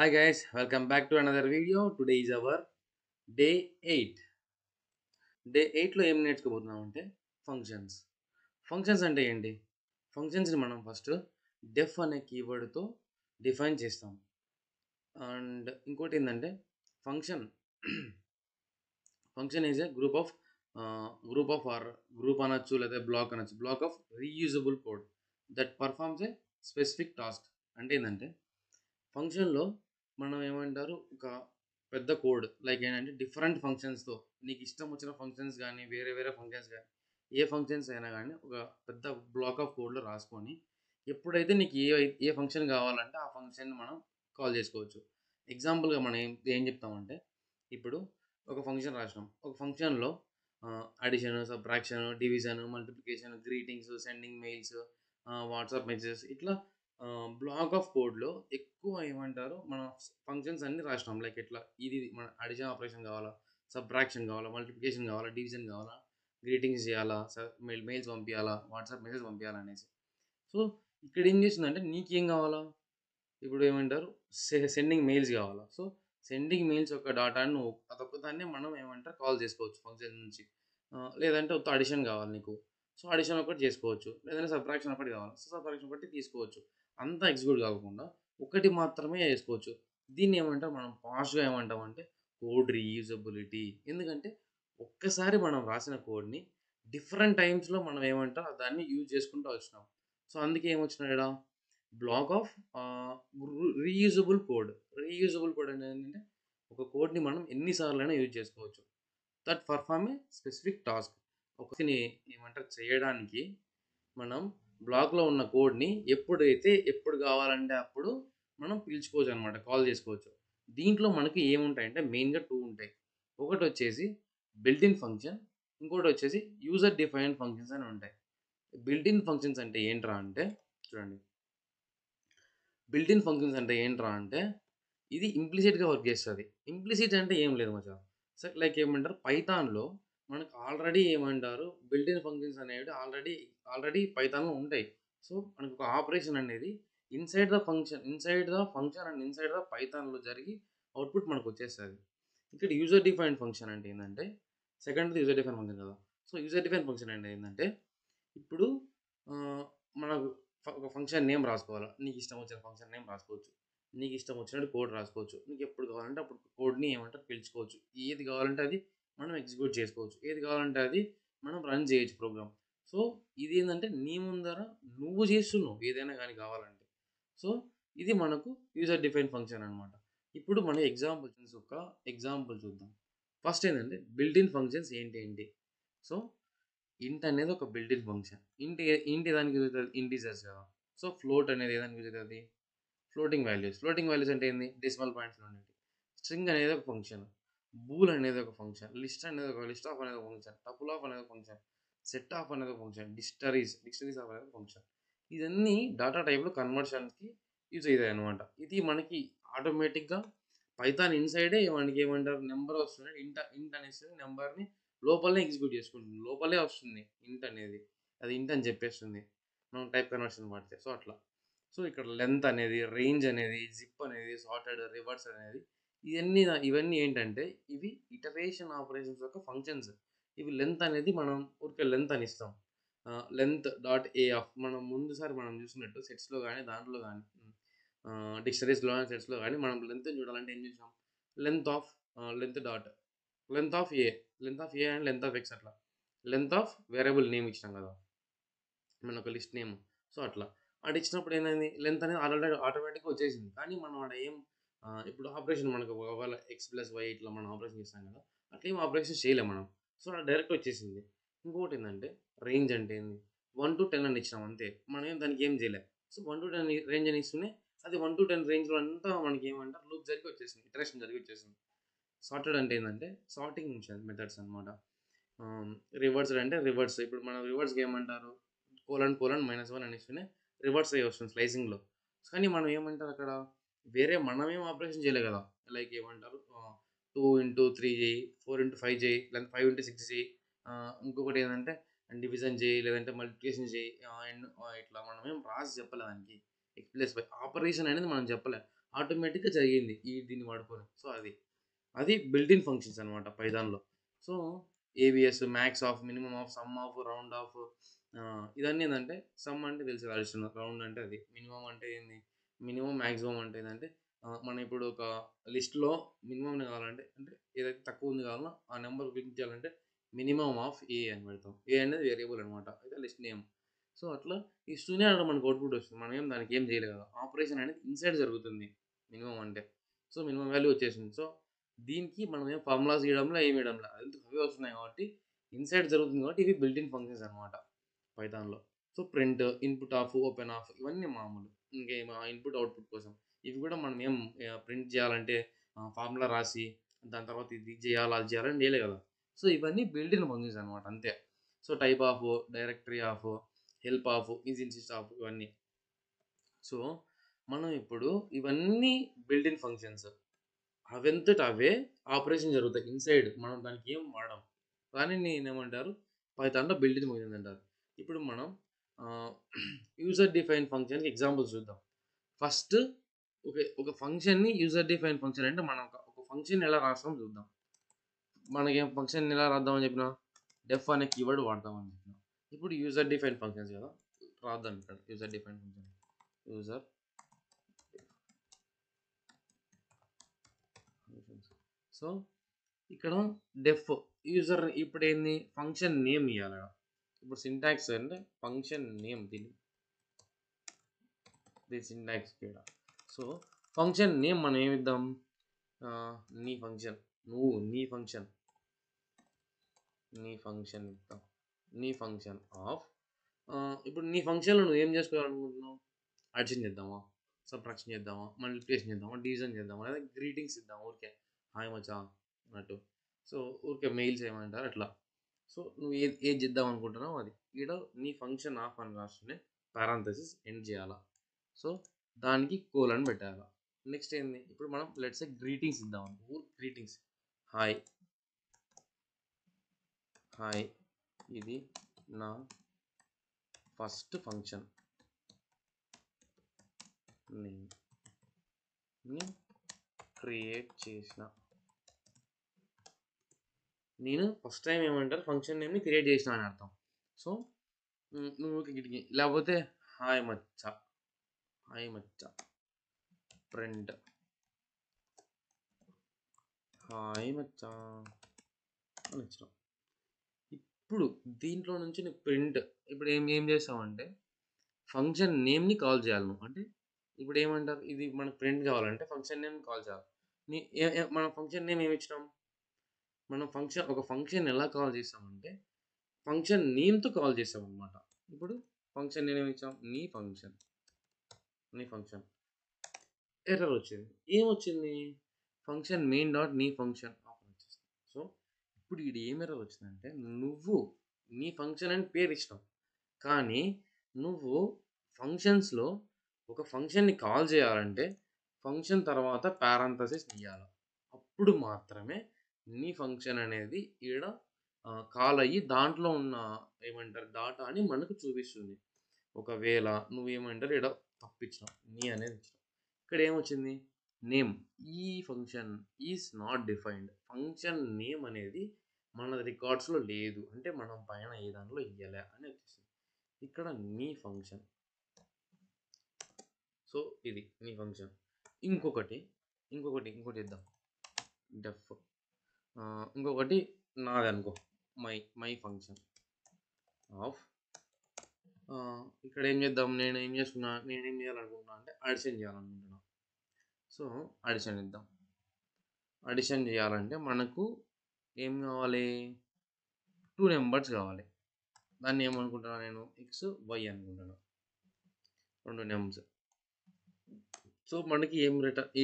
Hi guys, welcome back to another video. Today is our day 8. Day 8లో ఏం నేర్చుకోబోతున్నామంటే functions. Functions అంటే ఏంటి? ఫంక్షన్స్ని మనం first డెఫ్ అనే కీవర్డ్తో డిఫైన్ చేస్తాం. అండ్ ఇంకోటి ఏంటంటే function function is a group of or group అనొచ్చు లేదా బ్లాక్ అనొచ్చు. Block of reusable code that performs a specific task. అంటే ఏంటంటే ఫంక్షన్‌లో మనం ఏమంటారు ఒక పెద్ద కోడ్ లైక్ ఏంటంటే డిఫరెంట్ ఫంక్షన్స్‌తో నీకు ఇష్టం వచ్చిన ఫంక్షన్స్ గానీ, వేరే వేరే ఫంక్షన్స్ గానీ, ఏ ఫంక్షన్స్ అయినా గానీ ఒక పెద్ద బ్లాక్ ఆఫ్ కోడ్‌లో రాసుకొని ఎప్పుడైతే నీకు ఏ ఫంక్షన్ కావాలంటే ఆ ఫంక్షన్‌ని మనం కాల్ చేసుకోవచ్చు. ఎగ్జాంపుల్‌గా మనం ఏం చెప్తామంటే ఇప్పుడు ఒక ఫంక్షన్ రాసినాం. ఒక ఫంక్షన్‌లో addition, subtraction, division, multiplication, greetings, sending mails, WhatsApp messages ఇట్లా బ్లాక్ ఆఫ్ కోడ్‌లో ఎక్కువ ఏమంటారు మన ఫంక్షన్స్ అన్నీ రాసినాం. లైక్ ఎట్లా ఇది మన అడిషన్ ఆపరేషన్ కావాలా, సబ్ట్రాక్షన్ కావాలా, మల్టిప్లికేషన్ కావాలా, డివిజన్ కావాలా, గ్రీటింగ్స్ చేయాలా, మెయిల్స్ పంపియాలా, వాట్సాప్ మెసేజ్ పంపియాలా అనేసి. సో, ఇక్కడ ఏం చేసిందంటే నీకేం కావాలా? ఇప్పుడు ఏమంటారు సెండింగ్ మెయిల్స్ కావాలా. సో, సెండింగ్ మెయిల్స్ యొక్క డాటాను నువ్వు అదొక్కదాన్నే మనం ఏమంటారు కాల్ చేసుకోవచ్చు ఫంక్షన్ నుంచి. లేదంటే ఉత్త అడిషన్ కావాలి నీకు. సో, అడిషన్ ఒకటి చేసుకోవచ్చు. లేదంటే సబ్ట్రాక్షన్ ఒకటి కావాలి. సో, సబ్ట్రాక్షన్ ఒకటి తీసుకోవచ్చు. అంతా ఎగ్జిక్యూట్ కాకుండా ఒకటి మాత్రమే చేసుకోవచ్చు. దీన్ని ఏమంటాం మనం పాష్‌గా ఏమంటామంటే కోడ్ రీయూజబిలిటీ. ఎందుకంటే ఒక్కసారి మనం రాసిన కోడ్‌ని డిఫరెంట్ టైమ్స్‌లో మనం ఏమంటాం దాన్ని యూజ్ చేసుకుంటూ వచ్చినాం. సో, అందుకే ఏమొచ్చినాయి ఈడ black of reusable code. Reusable code అనేది ఏంటంటే ఒక కోడ్‌ని మనం ఎన్ని సార్లైనా యూజ్ చేసుకోవచ్చు. That perform A specific task. ఒకటిని ఏమంటారు చేయడానికి మనం బ్లాక్‌లో ఉన్న కోడ్‌ని ఎప్పుడు కావాలంటే అప్పుడు మనం పిలుచుకోవచ్చనమాట. కాల్ చేసుకోవచ్చు. దీంట్లో మనకి ఏముంటాయంటే మెయిన్‌గా 2 ఉంటాయి. ఒకటొచ్చేసి బిల్ట్ ఇన్ ఫంక్షన్. ఇంకోటొచ్చేసి యూజర్ డిఫైన్డ్ ఫంక్షన్స్ అని ఉంటాయి. బిల్ట్ ఇన్ ఫంక్షన్స్ అంటే ఏంట్రా అంటే చూడండి. బిల్ట్ ఇన్ ఫంక్షన్స్ అంటే ఏంట్రా అంటే ఇది ఇంప్లిసిట్‌గా వర్క్ చేస్తది. ఇంప్లిసిట్ అంటే ఏం లేదు మచ్చా. లైక్ ఏమంటారు పైథాన్‌లో మనకు ఆల్రెడీ ఏమంటారు బిల్ట్ ఇన్ ఫంక్షన్స్ అనేవి ఆల్రెడీ పైథాన్‌లో ఉంటాయి. సో, మనకు ఒక ఆపరేషన్ అనేది inside the function and inside the పైథాన్‌లో జరిగి అవుట్‌పుట్ మనకొచ్చేస్తది. ఇక్కడ యూజర్ డిఫైన్డ్ ఫంక్షన్ అంటే ఏందంటే సెకండ్‌ది యూజర్ డిఫైన్డ్ ఫంక్షన్ కదా! సో, యూజర్ డిఫైన్డ్ ఫంక్షన్ అంటే ఏందంటే ఇప్పుడు మనకు ఒక ఫంక్షన్ నేమ్ రాసుకోవాలా. నీకిష్టం వచ్చిన ఫంక్షన్ నేమ్ రాసుకోవచ్చు. నీకిష్టం వచ్చినట్టు కోడ్ రాసుకోవచ్చు. నీకెప్పుడు కావాలంటే అప్పుడు కోడ్‌ని ఏమంటారు పిలుచుకోవచ్చు. ఏది కావాలంటే అది మనం ఎగ్జిక్యూట్ చేసుకోవచ్చు. ఏది కావాలంటే అది మనం రన్ చేయొచ్చు ప్రోగ్రామ్. సో, ఇదేందంటే నీ ముందర నువ్వు చేస్తున్నావు ఏదైనా గానీ కావాలంటే. సో, ఇది మనకు యూజర్ డిఫైన్డ్ ఫంక్షన్ అనమాట. ఇప్పుడు మన ఎగ్జాంపుల్ చూద్దాం. ఫస్ట్ ఏందంటే బిల్ట్ ఇన్ ఫంక్షన్స్ ఏంటి? సో, ఇంట్ అనేది ఒక బిల్ట్ ఇన్ ఫంక్షన్. ఇంట్ దానికి యూజ్ అవుతది ఇంటిజర్స్ కదా! సో, ఫ్లోట్ అనేది ఏ దానికి యూజ్ అవుతది? Floating values. ఫ్లోటింగ్ వాల్యూస్ అంటే ఏంది? డెసిమల్ పాయింట్స్‌లో ఉండేటివి. స్ట్రింగ్ అనేది ఒక ఫంక్షన్. బూల్ అనేది ఒక ఫంక్షన్. లిస్ట్ ఆఫ్ అనేది ఒక ఫంక్షన్. టపుల్ ఆఫ్ అనేది ఒక ఫంక్షన్. సెట్ ఆఫ్ అనేది ఒక ఫంక్షన్. డిక్షనరీస్ ఆఫ్ అనేది ఒక ఫంక్షన్. ఇదన్నీ డాటా టైప్‌లో కన్వర్షన్స్‌కి యూజ్ అయితాయన్నమాట. ఇది మనకి ఆటోమేటిక్‌గా పైథాన్ ఇన్‌సైడే మనకి ఏమంటారు నంబర్ వస్తుంది. ఇంట్ అనేసి నంబర్‌ని లోపలనే ఎగ్జిక్యూట్ చేసుకుంటుంది. లోపలే వస్తుంది ఇంట్ అనేది. అది ఇంట్ అని చెప్పేస్తుంది. మనం టైప్ కన్వర్షన్ వాడితే. సో, అట్లా. సో, ఇక్కడ లెంత్ అనేది, రేంజ్ అనేది, జిప్ అనేది, సార్టెడ్, రివర్స్ అనేది ఇవన్నీ ఏంటంటే ఇవి ఇటరేషన్ ఆపరేషన్స్ యొక్క ఫంక్షన్స్. ఇవి లెంత్ అనేది మనం ఊరికే లెంత్ అని ఇస్తాం. లెంత్ డాట్ ఏఎఫ్ మనం ముందుసారి మనం చూసినట్టు సెట్స్‌లో గాని, దాంట్లో గాని డిక్షనరీస్‌లో గాని, సెట్స్‌లో గాని మనం లెంత్‌ని చూడాలంటే ఏం చూసాం? Length of length dot length of A length of A and length of X అట్లా. లెంత్ ఆఫ్ వేరియబుల్ నేమ్ ఇచ్చినాం కదా! మన ఒక లిస్ట్ నేమ్. సో, అట్లా. ఆడిచ్చినప్పుడు ఏమైంది లెంత్ అనేది ఆటోమేటిక్‌గా వచ్చేసింది. కానీ మనం ఆడ ఏం ఇప్పుడు ఆపరేషన్ మనకు ఒకవేళ ఎక్స్ ప్లస్ వై ఇట్లా మనం ఆపరేషన్ చేస్తాం కదా! అట్లేం ఆపరేషన్స్ చేయలేం మనం. సో, ఆడ డైరెక్ట్ వచ్చేసింది. ఇంకోటేందంటే రేంజ్ అంటే ఏంది? 1-10 అని ఇచ్చినాం అంతే. మనం దానికి ఏం చేయలే. సో, 1-10 రేంజ్ అని ఇస్తూనే అది 1-10 రేంజ్‌లో అంతా మనకేమంటారు లూప్ జరిగి వచ్చేసింది. ఇటరేషన్ జరిగి వచ్చేసింది. సార్టెడ్ అంటే ఏందంటే సార్టింగ్ మెథడ్స్ అన్నమాట. ఆహ్, రివర్స్‌డ్ అంటే రివర్స్. ఇప్పుడు మనం రివర్స్‌గా ఏమంటారు? కోలన్ -1 అనేస్తేనే రివర్స్ అయ్యి వస్తుంది స్లైసింగ్‌లో. కానీ మనం ఏమంటారు అక్కడ మనమేం ఆపరేషన్ చేయలే కదా! లైక్ ఏమంటారు 2-3 చెయ్యి, 4-5 చెయ్యి, లేదంటే 5-6 చెయ్యి. ఇంకొకటి ఏందంటే డివిజన్ చెయ్యి, లేదంటే మల్టిప్లికేషన్ చెయ్యి. ఇట్లా మనమేం రాసి చెప్పలే దానికి. ఎక్స్ ప్లస్ వై ఆపరేషన్ అనేది మనం చెప్పలే. ఆటోమేటిక్గా జరిగింది దీన్ని వాడుకొని. సో అది బిల్ట్ ఇన్ ఫంక్షన్స్ అనమాట పైథాన్‌లో. So ABS, max of, minimum of, sum of, round of, ఇదన్నీ ఏందంటే సమ్ అంటే తెలుసు కదా అడిషన్, రౌండ్ అంటే అది, మినిమమ్ అంటే ఏంది, మినిమమ్, మాక్సిమం అంటే ఏందంటే మనం ఇప్పుడు ఒక లిస్ట్‌లో మినిమమ్ కావాలంటే అంటే ఏదైతే తక్కువ ఉంది కావాలో ఆ నెంబర్ క్లిక్ చేయాలంటే మినిమమ్ ఆఫ్ ఏ అని పెడతాం. ఏ అనేది వేరియబుల్ అనమాట. అయితే లిస్ట్ నేమ్. సో అట్లా ఈ శూన్య అనడం మనకు అవుట్‌పుట్ వస్తుంది. మనం దానికి ఏం చేయలేదు కదా! ఆపరేషన్ అనేది ఇన్‌సైడ్ జరుగుతుంది మినిమమ్ అంటే. సో మినిమమ్ వాల్యూ వచ్చేసింది. సో దీనికి మనం ఏం ఫార్ములాస్ గీయడంలా, ఏమి వేయడంలా. అదంతా అవే వస్తున్నాయి కాబట్టి ఇన్‌సైడ్ జరుగుతుంది కాబట్టి ఇవి బిల్ట్ ఇన్ ఫంక్షన్స్ అనమాట పైథాన్‌లో. So print, input of, open of ఇవన్నీ మామూలు. ఇంకేం ఇన్‌పుట్, అవుట్‌పుట్ కోసం. ఇవి కూడా మనం ఏం ప్రింట్ చేయాలంటే ఫార్ములా రాసి దాని తర్వాత ఇది చేయాలా, అది చేయాలని చేయలే కదా! సో ఇవన్నీ బిల్ట్ ఇన్ ఫంక్షన్స్ అనమాట అంతే. So type of, directory of, help of, isinstance of ఇవన్నీ. సో మనం ఇప్పుడు ఇవన్నీ బిల్ట్ ఇన్ ఫంక్షన్స్. అవంతట అవే ఆపరేషన్ జరుగుతాయి ఇన్సైడ్. మనం దానికి ఏం వాడం. కానీ నేనేమంటారు పైథాన్‌లో బిల్ట్ ఇన్ ఫంక్షన్స్ అంటారు. ఇప్పుడు మనం యూజర్ డిఫైన్ ఫంక్షన్‌కి ఎగ్జాంపుల్స్ చూద్దాం. ఫస్ట్ ఒక ఫంక్షన్‌ని యూజర్ డిఫైన్ ఫంక్షన్ అంటే మనం ఒక ఫంక్షన్ ఎలా రాస్తామో చూద్దాం. మనకేం ఫంక్షన్ ఎలా రాద్దామని చెప్పినా డెఫ్ అనే కీవర్డ్ వాడతామని చెప్పిన. ఇప్పుడు యూజర్ డిఫైన్ ఫంక్షన్స్ కదా, రాద్దాం ఇక్కడ user define function. User functions. So ఇక్కడ డెఫ్ యూజర్ ఇప్పుడు ఏంది ఫంక్షన్ నేమ్ ఇవ్వాలి. ఇప్పుడు సింటాక్స్ అంటే ఫంక్షన్ నేమ్ దీని సింటాక్స్ ఇక్కడ. సో ఫంక్షన్ నేమ్ మనం ఏమిద్దాం, నీ ఫంక్షన్, నీ ఫంక్షన్ ఇద్దాం. నీ ఫంక్షన్ ఆఫ్ ఇప్పుడు నీ ఫంక్షన్లో నువ్వు ఏం చేసుకోవాలనుకుంటున్నావు, అడిషన్ చేద్దామా, సబ్ట్రాక్షన్ చేద్దామా, మల్టిప్లికేషన్ చేద్దామా, డివిజన్ చేద్దామా, లేదా గ్రీటింగ్స్ ఇద్దామా, ఊరికే హాయ్ మచా అన్నట్టు. సో ఊరికే మెయిల్స్ ఏమంటారు అట్లా. సో నువ్వు ఏది చేద్దాం అనుకుంటున్నావు అది. ఈడ నీ ఫంక్షన్ ఆఫ్ అని రాస్తూనే పారాంథసిస్ ఎండ్ చేయాలా. సో దానికి కోలన్ పెట్టాలా. నెక్స్ట్ ఏంది, ఇప్పుడు మనం లెట్స్ గ్రీటింగ్స్ ఇద్దాం అనుకో. గ్రీటింగ్స్ హాయ్ ఇది నా ఫస్ట్ ఫంక్షన్ నేను క్రియేట్ చేసిన, నేను ఫస్ట్ టైం ఏమంటారు ఫంక్షన్ నేమ్ని క్రియేట్ చేసిన అని అర్థం. సో నువ్వు కిటికీ లేకపోతే హాయ్ మచ్చ ప్రింట్ హాయ్ మచ్చా అని ఇచ్చినాం. ఇప్పుడు దీంట్లో నుంచి నువ్వు ప్రింట్ ఇప్పుడు ఏం చేస్తావంటే ఫంక్షన్ నేమ్ని కాల్ చేయాలి నువ్వు. అంటే ఇప్పుడు ఏమంటారు ఇది మనకు ప్రింట్ కావాలంటే ఫంక్షన్ నేమ్ కాల్ చేయాలి. మన ఫంక్షన్ నేమ్ ఏమి ఇచ్చినాం, మనం ఒక ఫంక్షన్ ఎలా కాల్ చేస్తామంటే ఫంక్షన్ నేమ్తో కాల్ చేస్తాం అనమాట. ఇప్పుడు ఫంక్షన్ నేమ్ ఏమి ఇచ్చాం, నీ ఫంక్షన్ ఎర్రర్ వచ్చింది. ఏమొచ్చింది, ఫంక్షన్ మెయిన్ డాట్ నీ ఫంక్షన్ వచ్చేసింది. సో ఇప్పుడు ఇది ఏం ఎర్రర్ వచ్చిందంటే నువ్వు నీ ఫంక్షన్ అని పేరు ఇచ్చినావు, కానీ నువ్వు ఫంక్షన్స్లో ఒక ఫంక్షన్ని కాల్ చేయాలంటే ఫంక్షన్ తర్వాత పారాంథసిస్ ఇవ్వాలి. అప్పుడు మాత్రమే నీ ఫంక్షన్ అనేది ఈడ కాల్ అయ్యి దాంట్లో ఉన్న ఏమంటారు డాటాని మనకు చూపిస్తుంది. ఒకవేళ నువ్వేమంటారు ఈడ తప్పించినావు, నీ అనేది ఇచ్చినావు. ఇక్కడ ఏమొచ్చింది, నేమ్ ఈ function is not defined. Function name అనేది మన రికార్డ్స్లో లేదు, అంటే మనం పైన ఏ దాంట్లో ఇయ్యలే అని వచ్చేసింది. ఇక్కడ నీ ఫంక్షన్. సో ఇది నీ ఫంక్షన్. ఇంకొకటి ఇద్దాం డెఫ్. ఇంకొకటి నాది అనుకో, మై ఫంక్షన్ ఆఫ్. ఇక్కడ ఏం చేద్దాం, నేనేం చేయాలనుకుంటున్నా అంటే అడిషన్ చేయాలనుకుంటున్నా. సో అడిషన్ ఇద్దాం. అడిషన్ చేయాలంటే మనకు ఏం కావాలి, 2 నెంబర్స్ కావాలి. దాన్ని ఏమనుకుంటున్నా నేను ఎక్స్ వై అనుకుంటున్నా, 2 నెంబర్స్. సో మనకి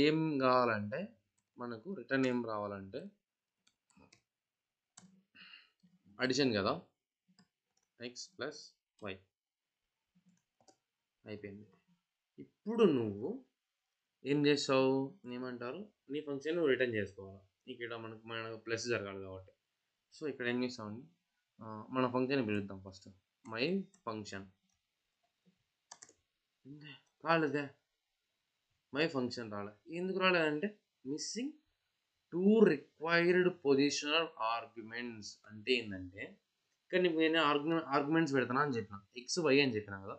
ఏం కావాలంటే మనకు రిటర్న్ ఏం రావాలంటే అడిషన్ కదా, ఎక్స్ ప్లస్ వై అయిపోయింది. ఇప్పుడు నువ్వు ఏం చేస్తావు, ఏమంటారు నీ ఫంక్షన్ నువ్వు రిటర్న్ చేసుకోవాలి. ఇక్కడ మనకు ప్లస్ జరగాలి కాబట్టి. సో ఇక్కడ ఏం చేస్తామండి, మన ఫంక్షన్ పిలుద్దాం ఫస్ట్. మై ఫంక్షన్ కాలేదే మై ఫంక్షన్ రాలేదు. ఎందుకు రాలేదంటే మిస్సింగ్ 2 రిక్వైర్డ్ పొజిషనల్ ఆర్గ్యుమెంట్స్. అంటే ఏంటంటే ఇక్కడ నేను ఆర్గ్యుమెంట్స్ పెడతాను అని చెప్పిన, ఎక్స్ వై అని చెప్పినా కదా.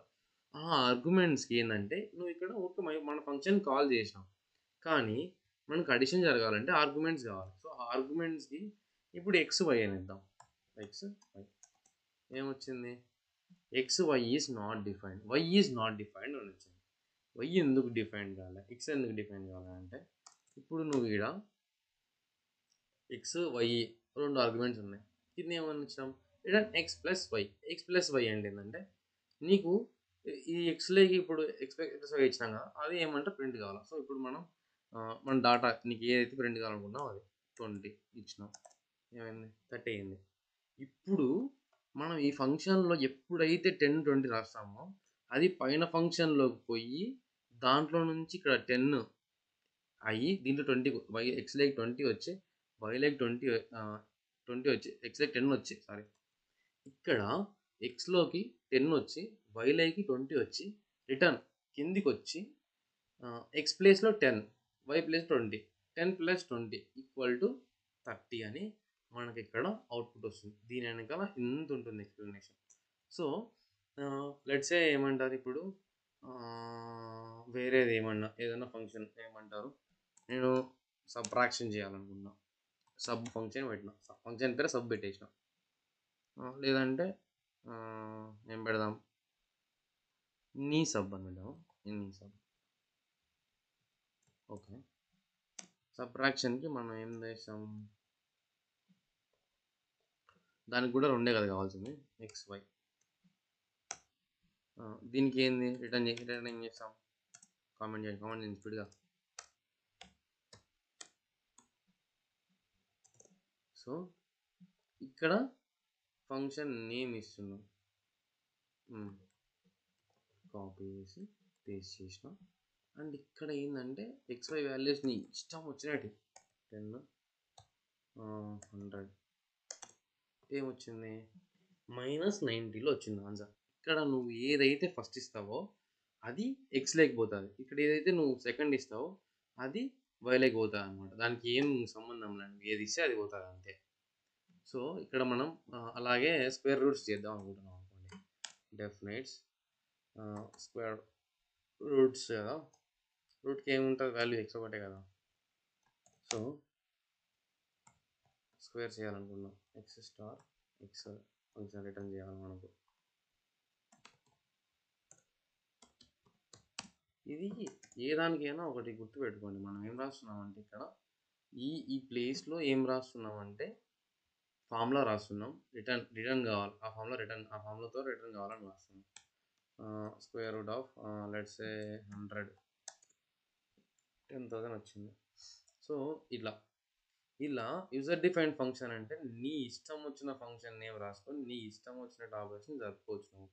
ఆ ఆర్గ్యుమెంట్స్కి ఏంటంటే నువ్వు ఇక్కడ ఓకే మన ఫంక్షన్ కాల్ చేసినావు, కానీ మనకు అడిషన్ జరగాలంటే ఆర్గ్యుమెంట్స్ కావాలి. సో ఆ ఆర్గ్యుమెంట్స్కి ఇప్పుడు ఎక్స్ వై అని ఇద్దాం. ఎక్స్ వై ఏమొచ్చింది? X y is not defined, y is not defined అని వచ్చింది. వై ఎందుకు డిఫైన్ కావాలి, ఎక్స్ ఎందుకు డిఫైన్ కావాలి అంటే ఇప్పుడు నువ్వు ఇక్కడ ఎక్స్ వై 2 ఆర్గ్యుమెంట్స్ ఉన్నాయి. ఇది ఏమని ఇచ్చాం? Return x plus y. X plus y అంటే ఏంటంటే నీకు ఈ ఎక్స్లోకి ఇప్పుడు ఎక్స్ ప్లస్ వై ఇచ్చినాం కదా, అది ఏమంటే ప్రింట్ కావాలి. సో ఇప్పుడు మన డాటా నీకు ఏదైతే ప్రింట్ కావాలనుకున్నావు అది 20 ఇచ్చినాం, ఏమైంది 30 అయింది. ఇప్పుడు మనం ఈ ఫంక్షన్లో ఎప్పుడైతే 10, 20 రాస్తామో అది పైన ఫంక్షన్లోకి పోయి దాంట్లో నుంచి ఇక్కడ 10 అయ్యి దీంట్లో 20 వై ఎక్స్ లేక్ 20 వచ్చి వై లేక్ 20 వచ్చి ఎక్స్ లేక్ 10 వచ్చి సారీ ఇక్కడ ఎక్స్లోకి 10 వచ్చి వై లేకి 20 వచ్చి రిటర్న్ కిందికి వచ్చి ఎక్స్ ప్లేస్లో 10 y place 20 10 plus 20 equal to 30 అని మనకి ఇక్కడ అవుట్పుట్ వస్తుంది. దీని వెనకాల ఇంత ఉంటుంది ఎక్స్ప్లెనేషన్. సో లెట్సే ఏమంటారు ఇప్పుడు వేరేది ఏదైనా ఫంక్షన్ ఏమంటారు, నేను సబ్ట్రాక్షన్ చేయాలనుకున్నా, సబ్ ఫంక్షన్ పెట్టిన, సబ్ ఫంక్షన్ పేరు సబ్ పెట్టేసిన. లేదంటే ఏం పెడదాం, నీ సబ్ అని పెడదాం, నీ సబ్. ఓకే, సబ్ట్రాక్షన్కి మనం ఏం చేసాం, దానికి కూడా 2 కదా కావాల్సింది, ఎక్స్ వై. దీనికి ఏంది రిటర్న్ ఏం చేస్తాం, కామెంట్ చేయండి స్పీడ్గా. సో ఇక్కడ ఫంక్షన్ నేమ్ ఇస్తున్నాం, కాపీ చేసి పేస్ట్ చేసిన. అండ్ ఇక్కడ ఏంటంటే ఎక్స్ వై వాల్యూస్ని ఇష్టం వచ్చినట్టు 10 100 ఏమొచ్చింది -90లో వచ్చింది ఆన్సర్. ఇక్కడ నువ్వు ఏదైతే ఫస్ట్ ఇస్తావో అది ఎక్స్ లేకపోతుంది, ఇక్కడ ఏదైతే నువ్వు సెకండ్ ఇస్తావో అది వై లేకపోతుంది అనమాట. దానికి ఏం సంబంధం లేదు, ఏది ఇస్తే అది పోతుంది అంతే. సో ఇక్కడ మనం అలాగే స్క్వేర్ రూట్స్ చేద్దాం అనుకుంటున్నాం అనుకోండి. డెఫినెట్స్ స్క్వేర్ రూట్స్ కదా, రూట్కి ఏముంటుంది వాల్యూ ఎక్స్ ఒకటే కదా. సో స్క్వేర్ చేయాలనుకున్నాం, X star X function return చేయాలి మనకు. ఇది ఏ దానికైనా ఒకటి గుర్తుపెట్టుకోండి, మనం ఏం రాస్తున్నామంటే ఇక్కడ ఈ ప్లేస్లో ఏం రాస్తున్నామంటే ఫార్ములా రాస్తున్నాం, రిటర్న్ కావాలి, ఆ ఫార్ములాతో రిటర్న్ కావాలని రాస్తున్నాం. Square root of let's say 100 10,000 వచ్చింది. సో ఇలా యూజర్ డిఫైన్డ్ ఫంక్షన్ అంటే నీ ఇష్టం వచ్చిన ఫంక్షన్ నేమ్ రాసుకొని నీ ఇష్టం వచ్చిన ఆపరేషన్ జరుపుకోవచ్చు నువ్వు.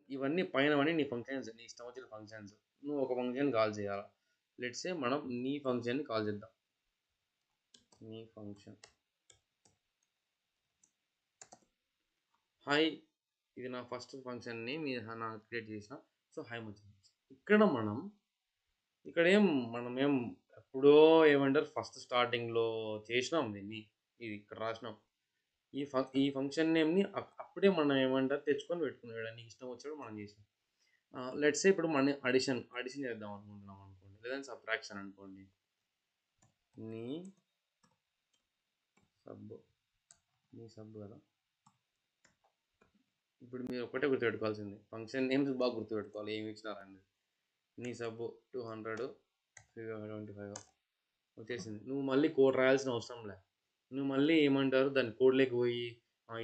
ఇవన్నీ పైనవన్నీ నీ ఫంక్షన్స్, నీ ఇష్టం వచ్చిన ఫంక్షన్స్. నువ్వు ఒక ఫంక్షన్ కాల్ చేయాలి. లెట్స్ సే మనం నీ ఫంక్షన్ని కాల్ చేద్దాం, నీ ఫంక్షన్ హాయ్, ఇది నా ఫస్ట్ ఫంక్షన్ని నా క్రియేట్ చేసిన. సో హాయ్ వచ్చింది. ఇక్కడ మనం ఎప్పుడో ఏమంటారు ఫస్ట్ స్టార్టింగ్లో చేసినాం దీన్ని, ఇది ఇక్కడ రాసినాం. ఈ ఫంక్షన్ నేమ్ని అప్పుడే మనం ఏమంటారు తెచ్చుకొని పెట్టుకున్నాడు, నీకు ఇష్టం వచ్చాడు మనం చేసినాం. లెట్స్ సే ఇప్పుడు మన అడిషన్ చేద్దాం అనుకుంటున్నాం అనుకోండి, లేదంటే సబ్ట్రాక్షన్ అనుకోండి. నీ సబ్ కదా. ఇప్పుడు మీరు ఒకటే గుర్తుపెట్టుకోవాల్సింది, ఫంక్షన్ నేమ్స్ బాగా గుర్తుపెట్టుకోవాలి, ఏమి ఇచ్చినారండి. నీ సబ్ 200 325 వచ్చేసింది. నువ్వు మళ్ళీ కోడ్ రాయాల్సిన అవసరం లే, నువ్వు మళ్ళీ ఏమంటారు దాని కోడ్లోకి పోయి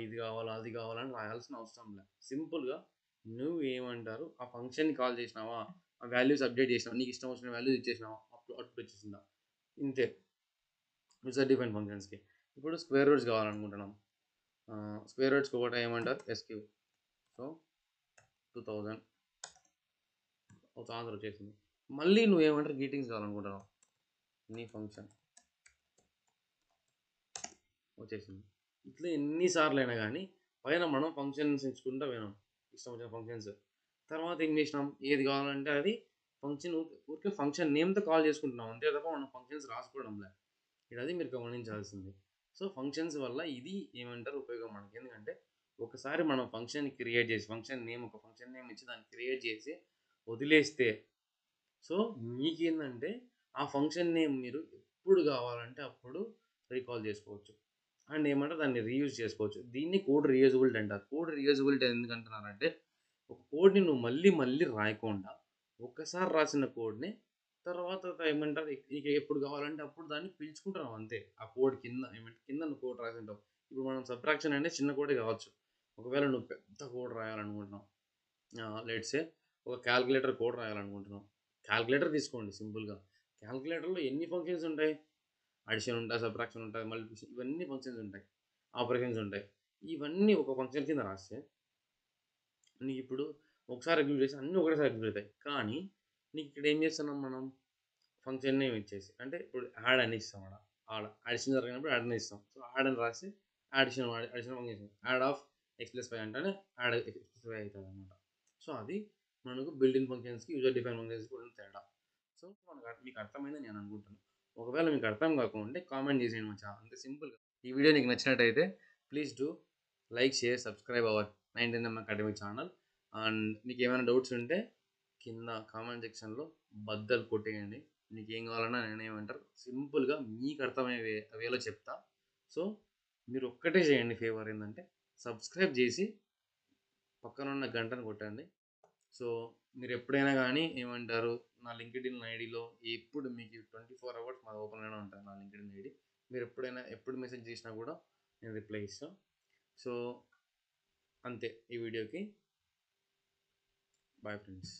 ఇది కావాలా అది కావాలని రాయాల్సిన అవసరం లే. సింపుల్గా నువ్వు ఏమంటారు ఆ ఫంక్షన్ని కాల్ చేసినావా, ఆ వాల్యూస్ అప్డేట్ చేసినావా, నీకు ఇష్టం వచ్చిన వాల్యూస్ ఇచ్చేసినావా, అవుట్పుట్ వచ్చేసిందా, ఇంతే యూజర్ డిఫైన్ ఫంక్షన్స్కి. ఇప్పుడు స్క్వేర్ రూట్స్ కావాలనుకుంటున్నాం, స్క్వేర్ రూట్స్కి ఒకటి ఏమంటారు ఎస్క్యూ. సో 2000 ఒక ఆన్సర్ వచ్చేసింది. మళ్ళీ నువ్వు ఏమంటారు గ్రీటింగ్స్ కావాలనుకుంటున్నావు, నీ ఫంక్షన్ వచ్చేసింది. ఇట్లా ఎన్నిసార్లు అయినా కానీ పైన మనం ఫంక్షన్స్ ఎంచుకుంటూ పోయినాం, ఇష్టం వచ్చిన ఫంక్షన్స్. తర్వాత ఏం చేసినాం, ఏది కావాలంటే అది ఫంక్షన్ ఊరికే ఫంక్షన్ నేమ్తో కాల్ చేసుకుంటున్నాం అంతే తప్ప మనం ఫంక్షన్స్ రాసుకోవడంలే. ఇక్కడ అది మీరు గమనించాల్సింది. సో ఫంక్షన్స్ వల్ల ఇది ఏమంటారు ఉపయోగం మనకి. ఎందుకంటే ఒకసారి మనం ఫంక్షన్ క్రియేట్ చేసి ఒక ఫంక్షన్ నేమ్ ఇచ్చి దాన్ని క్రియేట్ చేసి వదిలేస్తే సో మీకేందంటే ఆ ఫంక్షన్ నేమ్ మీరు ఎప్పుడు కావాలంటే అప్పుడు రీకాల్ చేసుకోవచ్చు. అండ్ ఏమంటారు దాన్ని రీయూజ్ చేసుకోవచ్చు. దీన్ని కోడ్ రీయూజబిలిటీ అంటారు. కోడ్ రీయూజబిలిటీ ఎందుకంటున్నారంటే ఒక కోడ్ని నువ్వు మళ్ళీ మళ్ళీ రాయకుండా ఒక్కసారి రాసిన కోడ్ని తర్వాత ఏమంటారు ఇక ఎప్పుడు కావాలంటే అప్పుడు దాన్ని పిలుచుకుంటున్నావు అంతే. ఆ కోడ్ కింద కింద నువ్వు కోడ్ రాసి ఉంటావు. ఇప్పుడు మనం సబ్ట్రాక్షన్ అంటే చిన్న కోడే కావచ్చు. ఒకవేళ నువ్వు పెద్ద కోడ్ రాయాలనుకుంటున్నావు, లెట్స్ సే ఒక క్యాల్కులేటర్ కోడ్ రాయాలనుకుంటున్నావు. క్యాల్కులేటర్ తీసుకోండి సింపుల్గా. క్యాల్కులేటర్లో ఎన్ని ఫంక్షన్స్ ఉంటాయి? అడిషన్ ఉంటాయి, సబ్ట్రాక్షన్ ఉంటాయి, మల్టిప్లికేషన్, ఇవన్నీ ఫంక్షన్స్ ఉంటాయి, ఆపరేషన్స్ ఉంటాయి. ఇవన్నీ ఒక ఫంక్షన్ కింద రాస్తే నీకు ఇప్పుడు ఒకసారి ఎగ్జిక్యూట్ చేసి అన్నీ ఒకటేసారి ఎగ్జిక్యూట్ అవుతాయి. కానీ నీకు ఇక్కడ ఏం చేస్తున్నాం మనం ఫంక్షన్ నేమ్ ఇచ్చేసి అంటే ఇప్పుడు యాడ్ అని ఇస్తాం. అడిషన్ జరిగినప్పుడు యాడ్ అని ఇస్తాం. సో యాడ్ అని రాసి addition function add of x+y అంటేనే యాడ్ x+y అవుతుంది అనమాట. సో అది మనకు బిల్ట్-ఇన్ ఫంక్షన్స్కి యూజర్ డిఫైన్ ఫంక్షన్స్కి ఉన్న తేడా. సో మీకు అర్థమైందని నేను అనుకుంటున్నాను. ఒకవేళ మీకు అర్థం కాకుండా కామెంట్ చేసేయండి మచ్చా, అంతే సింపుల్గా. ఈ వీడియో నీకు నచ్చినట్టయితే please do like, share, subscribe our 910M academy channel. And మీకు ఏమైనా డౌట్స్ ఉంటే కింద కామెంట్ సెక్షన్లో బద్దలు కొట్టేయండి. మీకు ఏం కావాలన్నా నేనేమంటారు సింపుల్గా మీకు అర్థమయ్యే వేలో చెప్తా. సో మీరు ఒక్కటే చేయండి ఫేవర్, ఏంటంటే సబ్స్క్రైబ్ చేసి పక్కన ఉన్న గంటను కొట్టండి. సో మీరు ఎప్పుడైనా కానీ ఏమంటారు నా లింక్డ్ఇన్ ఐడిలో ఎప్పుడు మీకు 24 hours మాది ఓపెన్గానే ఉంటుంది నా లింక్డ్ఇన్ ఐడి. మీరు ఎప్పుడు మెసేజ్ చేసినా కూడా నేను రిప్లై ఇస్తాను. సో అంతే ఈ వీడియోకి. Bye friends.